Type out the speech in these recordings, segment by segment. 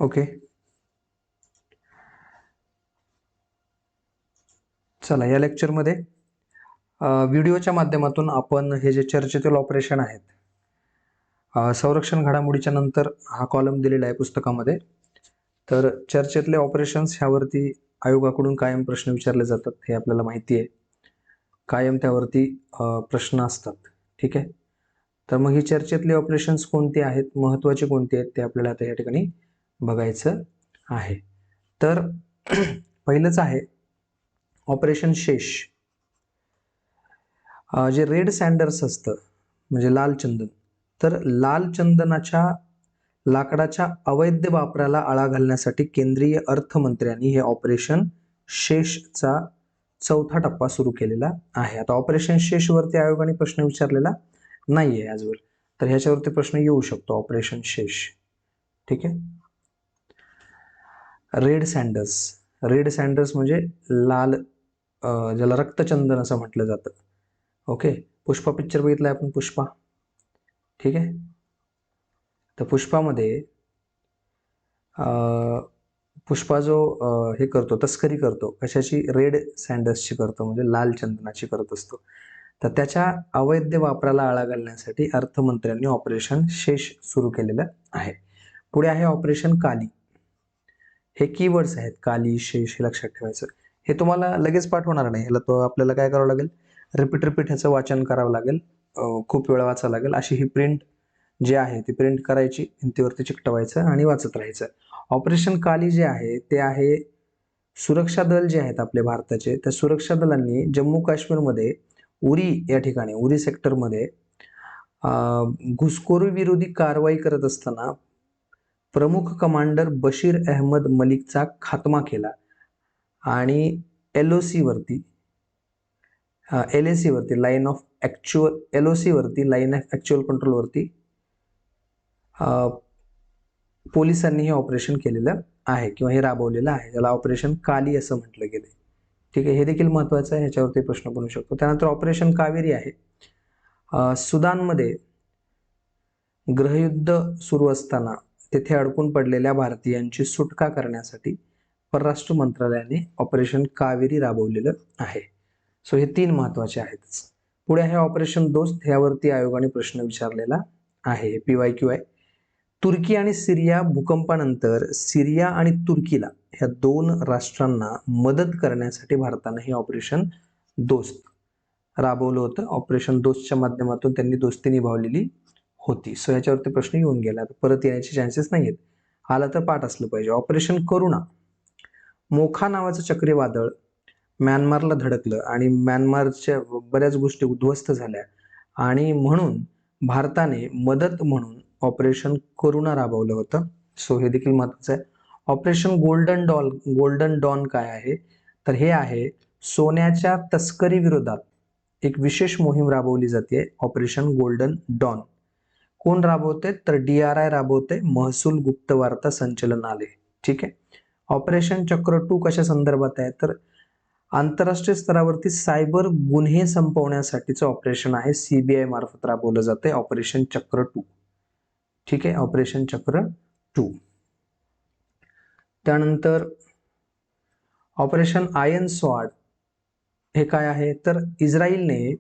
Okay, चला या लेक्चरमध्ये व्हिडिओच्या माध्यमातून आपण हे जे चर्चेतील ऑपरेशन आहेत, संरक्षण घडामोडीच्या नंतर हा कॉलम दिलेला आहे पुस्तकामध्ये. तर चर्चेतले ऑपरेशन्स ह्यावरती आयोगाकडून कायम प्रश्न विचारले जातात हे आपल्याला माहिती आहे. कायम त्यावरती प्रश्न असतात. ठीक आहे, तर मग ही चर्चेतले ऑपरेशन्स कोणते आहेत, महत्त्वाचे कोणते आहेत ते आपल्याला आता या ठिकाणी बघायचं आहे. तर पहिलंच आहे ऑपरेशन शेष. जे रेड सँडर्स असतं म्हणजे लाल चंदन, तर लाल चंदनाच्या लाकडाच्या अवैध वापराला आळा घालण्यासाठी केंद्रीय अर्थमंत्र्यांनी हे ऑपरेशन शेषचा चौथा टप्पा सुरू केलेला आहे. आता ऑपरेशन शेषवरती आयोगाने प्रश्न विचारलेला नाहीये आजवर, तर ह्याच्यावरती प्रश्न येऊ शकतो ऑपरेशन शेष. ठीक आहे, रेड सँडर्स. रेड सँडर्स म्हणजे लाल, ज्याला रक्तचंदन असं म्हटलं जातं. ओके, पुष्पा पिक्चर बघितलाय आपण, पुष्पा. ठीक आहे, तर पुष्पामध्ये पुष्पा जो हे करतो, तस्करी करतो, कशाची, रेड सँडर्सची करतो, म्हणजे लाल चंदनाची करत असतो. तर त्याच्या अवैध वापराला आळा घालण्यासाठी अर्थमंत्र्यांनी ऑपरेशन शेष सुरू केलेलं आहे. पुढे आहे ऑपरेशन काली. हे कीवर्ड्स आहेत, काली, शेष, हे लक्षात ठेवायचं. हे तुम्हाला लगेच पाठ होणार नाही, ह्याला तो आपल्याला काय करावं लागेल, रिपीट ह्याचं वाचन करावं लागेल, खूप वेळा वाचावं लागेल. अशी ही प्रिंट जी आहे ती प्रिंट करायची, भिंतीवरती चिकटवायचं आणि वाचत राहायचं. ऑपरेशन काली जे आहे ते आहे सुरक्षा दल जे आहेत आपले भारताचे, त्या सुरक्षा दलांनी जम्मू काश्मीरमध्ये उरी या ठिकाणी, उरी सेक्टरमध्ये घुसखोरी विरोधी कारवाई करत असताना प्रमुख कमांडर बशीर अहमद मलिकचा खात्मा केला आणि LOC वरती लाईन ऑफ ऍक्च्युअल, LOC वरती लाईन ऑफ ऍक्च्युअल कंट्रोल वरती पोलिसांनी हे ऑपरेशन केलेलं आहे किंवा हे राबवलेलं आहे. त्याला ऑपरेशन काली असं म्हटलं गेलं. ठीक आहे, हे देखील महत्वाचं आहे, ह्याच्यावरती प्रश्न बनू शकतो. त्यानंतर ऑपरेशन कावेरी आहे. सुदानमध्ये गृहयुद्ध सुरू असताना तेथे अडकून पडलेल्या भारतीयांची सुटका करण्यासाठी परराष्ट्र मंत्रालयाने ऑपरेशन कावेरी राबवलेलं आहे. सो हे 3 महत्वाचे आहेत. पुढे आहे ऑपरेशन दोस्त. ह्यावरती आयोगाने प्रश्न विचारलेला आहे, PYQ आहे. तुर्की आणि सिरिया भूकंपानंतर सिरिया आणि तुर्कीला, ह्या 2 राष्ट्रांना मदत करण्यासाठी भारतानं हे ऑपरेशन दोस्त राबवलं होतं. ऑपरेशन दोस्तच्या माध्यमातून त्यांनी दोस्ती निभावलेली होती. सो ह्याच्यावरती प्रश्न येऊन गेला, परत येण्याचे चान्सेस नाही आहेत. आला तर पाठ असलं पाहिजे. ऑपरेशन करुणा. मोखा नावाचं चक्रीवादळ म्यानमारला धडकलं आणि म्यानमारच्या बऱ्याच गोष्टी उद्ध्वस्त झाल्या आणि म्हणून भारताने मदत म्हणून ऑपरेशन करुणा राबवलं होतं. सो हे देखील महत्वाचं आहे. ऑपरेशन गोल्डन डॉन काय आहे, तर हे आहे सोन्याच्या तस्करी विरोधात एक विशेष मोहीम राबवली जाते, ऑपरेशन गोल्डन डॉन. कोण राबवते, तर DRI राबवते, महसूल गुप्तवार्ता संचालनालय. ठीक आहे. ऑपरेशन चक्र 2 कशा संदर्भात आहे, तर आंतरराष्ट्रीय स्तरावरती सायबर गुन्हे संपवण्यासाठीचं ऑपरेशन आहे, CBI मार्फत राबवलं जाते, ऑपरेशन चक्र 2. ठीक आहे, ऑपरेशन चक्र 2. त्यानंतर ऑपरेशन आयर्न स्वॉर्ड. हे काय आहे, तर इस्रायलने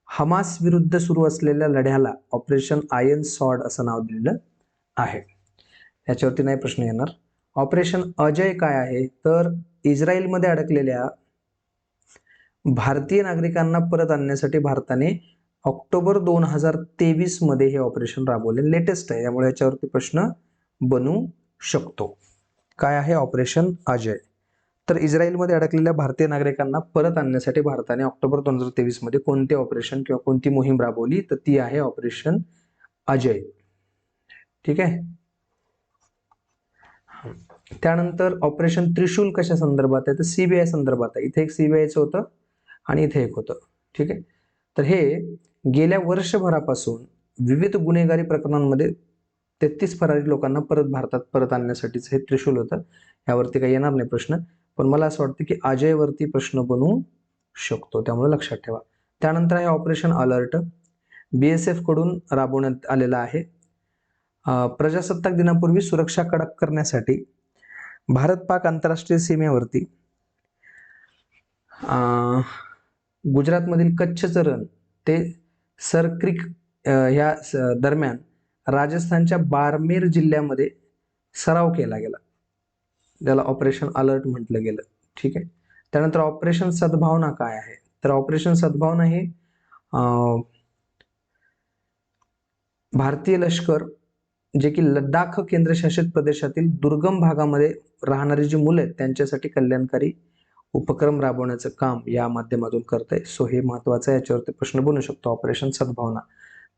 हमास विरुद्ध सुरू असलेल्या लढ्याला ऑपरेशन आयर्न स्वॉर्ड असं नाव दिलेलं आहे. याच्यावरती नाही प्रश्न येणार. ऑपरेशन अजय काय आहे, तर इस्रायलमध्ये अडकलेल्या भारतीय नागरिकांना परत आणण्यासाठी भारताने ऑक्टोबर 2023 मध्ये हे ऑपरेशन राबवले, लेटेस्ट आहे, त्यामुळे याच्यावरती प्रश्न बनू शकतो. काय आहे ऑपरेशन अजय, तर इस्रायलमध्ये अडकलेल्या भारतीय नागरिकांना परत आणण्यासाठी भारताने ऑक्टोबर 2023 मध्ये कोणते ऑपरेशन किंवा कोणती मोहीम राबवली, तर ती आहे ऑपरेशन अजय. ठीक आहे. त्यानंतर ऑपरेशन त्रिशूल कशा संदर्भात आहे, तर CBI संदर्भात आहे. इथे एक CBIचं होतं आणि इथे एक होतं. ठीक आहे, तर हे गेल्या वर्षभरापासून विविध गुन्हेगारी प्रकरणांमध्ये 33 फरारी लोकांना भारतात परत आणण्यासाठीच हे त्रिशूल होतं. यावरती काही येणार नाही प्रश्न, पण मला असं वाटतं की अजयवरती प्रश्न बनू शकतो, त्यामुळे लक्षात ठेवा. त्यानंतर आहे ऑपरेशन अलर्ट. BSF कडून राबवण्यात आलेला आहे. प्रजासत्ताक दिनापूर्वी सुरक्षा कडक करण्यासाठी भारत पाक आंतरराष्ट्रीय सीमेवरती गुजरातमधील कच्छचं रण ते सरक्रिक ह्या दरम्यान राजस्थानच्या बारमेर जिल्ह्यामध्ये सराव केला गेला, त्याला ऑपरेशन अलर्ट म्हटलं गेलं. ठीक आहे. त्यानंतर ऑपरेशन सद्भावना काय आहे, तर ऑपरेशन सद्भावना हे भारतीय लष्कर जे की लडाख केंद्रशासित प्रदेशातील दुर्गम भागामध्ये राहणारी जी मुलं आहेत त्यांच्यासाठी कल्याणकारी उपक्रम राबवण्याचं काम या माध्यमातून करत आहे. सो हे महत्वाचं आहे, याच्यावरती प्रश्न बनू शकतो ऑपरेशन सद्भावना.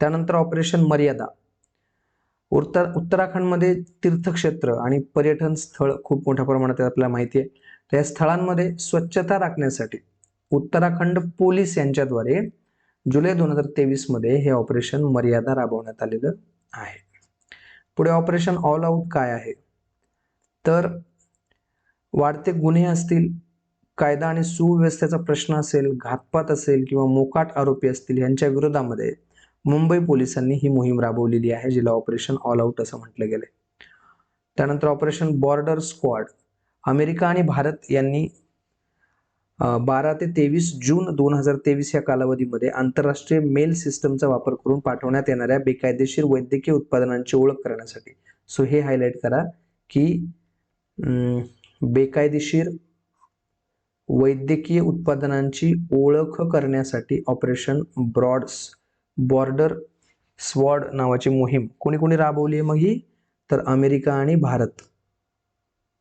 त्यानंतर ऑपरेशन मर्यादा. उत्तराखंडमध्ये तीर्थक्षेत्र आणि पर्यटन स्थळ खूप मोठ्या प्रमाणात आपल्याला माहिती आहे. तर या स्थळांमध्ये स्वच्छता राखण्यासाठी उत्तराखंड पोलीस यांच्याद्वारे जुलै 2023 मध्ये हे ऑपरेशन मर्यादा राबवण्यात आलेलं आहे. पुढे ऑपरेशन ऑल आउट काय आहे, तर वाढते गुन्हे असतील, कायदा आणि सुव्यवस्थेचा प्रश्न असेल, घातपात असेल किंवा मोकाट आरोपी असतील यांच्या विरोधामध्ये मुंबई पोलिसांनी ही मोहीम राबवलेली आहे, जिला ऑपरेशन ऑल आउट असं म्हटलं गेलंय. त्यानंतर ऑपरेशन बॉर्डर स्क्वॉड. अमेरिका आणि भारत यांनी 12 ते 23 जून 2023 या कालावधीमध्ये आंतरराष्ट्रीय मेल सिस्टमचा वापर करून पाठवण्यात येणाऱ्या बेकायदेशीर वैद्यकीय उत्पादनांची ओळख करण्यासाठी. सो हे हायलाइट करा की बेकायदेशीर वैद्यकीय उत्पादनांची ओळख करण्यासाठी ऑपरेशन बॉर्डर स्वॉर्ड नावाची मोहीम कोणी कोणी राबवली आहे मग ही, तर अमेरिका आणि भारत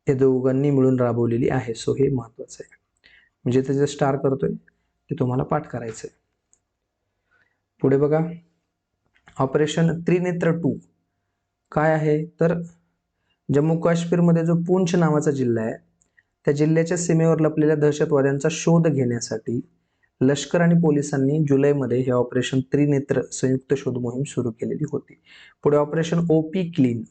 या दोघांनी मिळून राबवलेली आहे. सो हे महत्वाचं आहे, म्हणजे ते जे स्टार करतोय ते तुम्हाला पाठ करायचंय. पुढे बघा ऑपरेशन त्रिनेत्र 2 काय आहे, तर जम्मू काश्मीरमध्ये जो पूंछ नावाचा जिल्हा आहे त्या जिल्ह्याच्या सीमेवर लपलेल्या दहशतवाद्यांचा शोध घेण्यासाठी लष्कर आणि पोलिसांनी जुलैमध्ये हे ऑपरेशन त्रिनेत्र संयुक्त शोध मोहीम सुरू केलेली होती. पुढे ऑपरेशन ओपी क्लीन.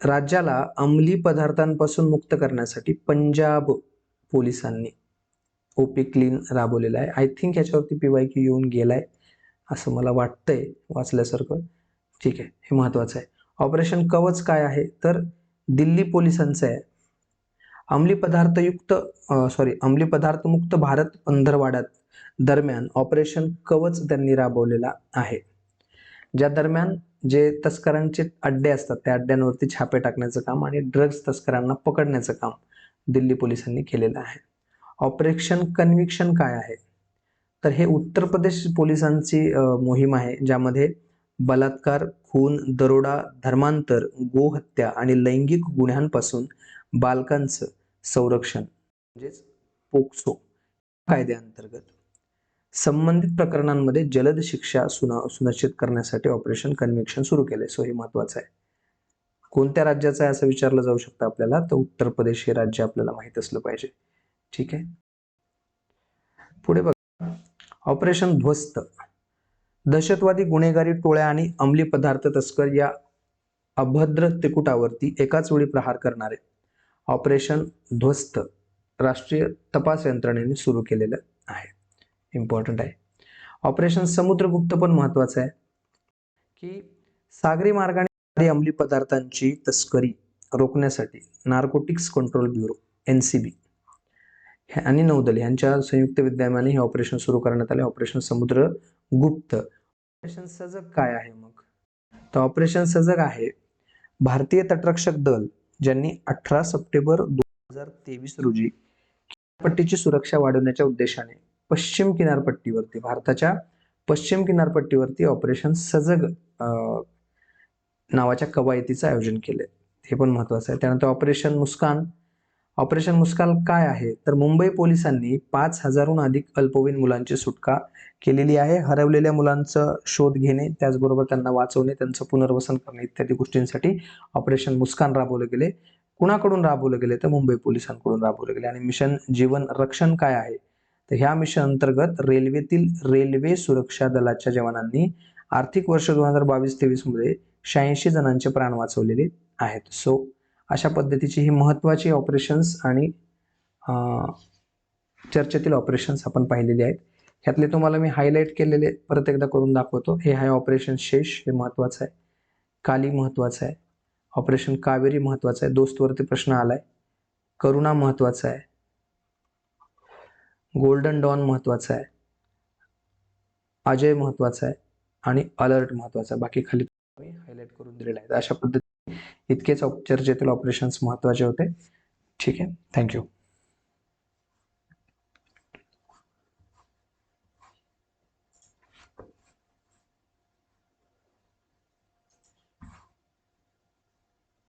राज्याला अंमली पदार्थांपासून मुक्त करण्यासाठी पंजाब पोलिसांनी ओपी क्लीन राबवलेला आहे. आय थिंक याच्यावरती PYQ येऊन गेलाय असं मला वाटतंय वाचल्यासारखं. ठीक आहे, हे महत्वाचं आहे. ऑपरेशन कवच काय आहे, तर दिल्ली पोलिसांचं आहे. अंमली पदार्थ मुक्त भारत पंधरवाड्यात दरम्यान ऑपरेशन कवच त्यांनी राबवलेला आहे, ज्या दरम्यान जे तस्करांचे अड्डे असतात त्या अड्ड्यांवरती छापे टाकण्याचं काम आणि ड्रग्ज तस्करांना पकडण्याचं काम दिल्ली पोलिसांनी केलेलं आहे. ऑपरेशन कन्व्हिक्शन काय आहे, तर हे उत्तर प्रदेश पोलिसांची मोहीम आहे, ज्यामध्ये बलात्कार, खून, दरोडा, धर्मांतर, गोहत्या आणि लैंगिक गुन्ह्यांपासून बालकांचं संरक्षण म्हणजेच पोक्सो कायद्याअंतर्गत संबंधित प्रकरणांमध्ये जलद शिक्षा सुनिश्चित करण्यासाठी ऑपरेशन कन्व्हिक्शन सुरू केले. सो हे महत्वाचं आहे. कोणत्या राज्याचं आहे असं विचारलं जाऊ शकतं आपल्याला, तर उत्तर प्रदेश हे राज्य आपल्याला माहित असलं पाहिजे. ठीक आहे. पुढे बघा ऑपरेशन ध्वस्त. दहशतवादी, गुन्हेगारी टोळ्या आणि अंमली पदार्थ तस्कर या अभद्र त्रिकुटावरती एकाच वेळी प्रहार करणारे ऑपरेशन ध्वस्त राष्ट्रीय तपास यंत्रणेने सुरू केलेलं आहे. इम्पॉर्टंट आहे. ऑपरेशन समुद्रगुप्त पण महत्वाचं आहे की सागरी मार्गाने अंमली पदार्थांची तस्करी रोखण्यासाठी नार्कोटिक्स कंट्रोल ब्युरो NCB आणि नौदल यांच्या संयुक्त विद्यमाने हे ऑपरेशन सुरू करण्यात आले, ऑपरेशन समुद्रगुप्त. ऑपरेशन सजग काय आहे मग, तर ऑपरेशन सजग आहे भारतीय तटरक्षक दल ज्यांनी 18 सप्टेंबर 2023 रोजी किनारपट्टीची सुरक्षा वाढवण्याच्या उद्देशाने पश्चिम किनारपट्टीवरती, भारताच्या पश्चिम किनारपट्टीवरती ऑपरेशन सजग नावाच्या कवायतीचं आयोजन केले. हे पण महत्वाचं आहे. त्यानंतर ऑपरेशन मुस्कान. ऑपरेशन मुस्कान काय आहे, तर मुंबई पोलिसांनी 5000हून अधिक अल्पवयीन मुलांची सुटका केलेली आहे. हरवलेल्या मुलांचा शोध घेणे, त्याचबरोबर त्यांना वाचवणे, त्यांचं पुनर्वसन करणे इत्यादी गोष्टींसाठी ऑपरेशन मुस्कान राबवले गेले. कुणाकडून राबवले गेले, तर मुंबई पोलिसांकडून राबवले गेले. आणि मिशन जीवन रक्षण काय आहे, तर ह्या मिशन अंतर्गत रेल्वेतील रेल्वे सुरक्षा दलाच्या जवानांनी आर्थिक वर्ष 2022-23 मध्ये 86 जणांचे प्राण वाचवलेले आहेत. सो अशा पद्धतीची ही महत्वाची ऑपरेशन्स आणि चर्चेतील ऑपरेशन्स आपण पाहिलेले आहेत. ह्यातले तुम्हाला मी हायलाइट केलेले परत एकदा करून दाखवतो. हे आहे ऑपरेशन शेष, हे महत्वाचं आहे. काली महत्वाचं आहे, ऑपरेशन कावेरी महत्वाचं आहे, दोस्तवरती प्रश्न आलाय, करुणा महत्वाचा आहे, गोल्डन डॉन महत्वाचा आहे, अजय महत्वाचा आहे आणि अलर्ट महत्वाचा आहे. बाकी खाली हायलाइट करून दिलेला आहे. अशा पद्धतीने इतकेच चर्चेतील ऑपरेशन्स महत्वाचे होते. ठीक आहे, थँक्यू.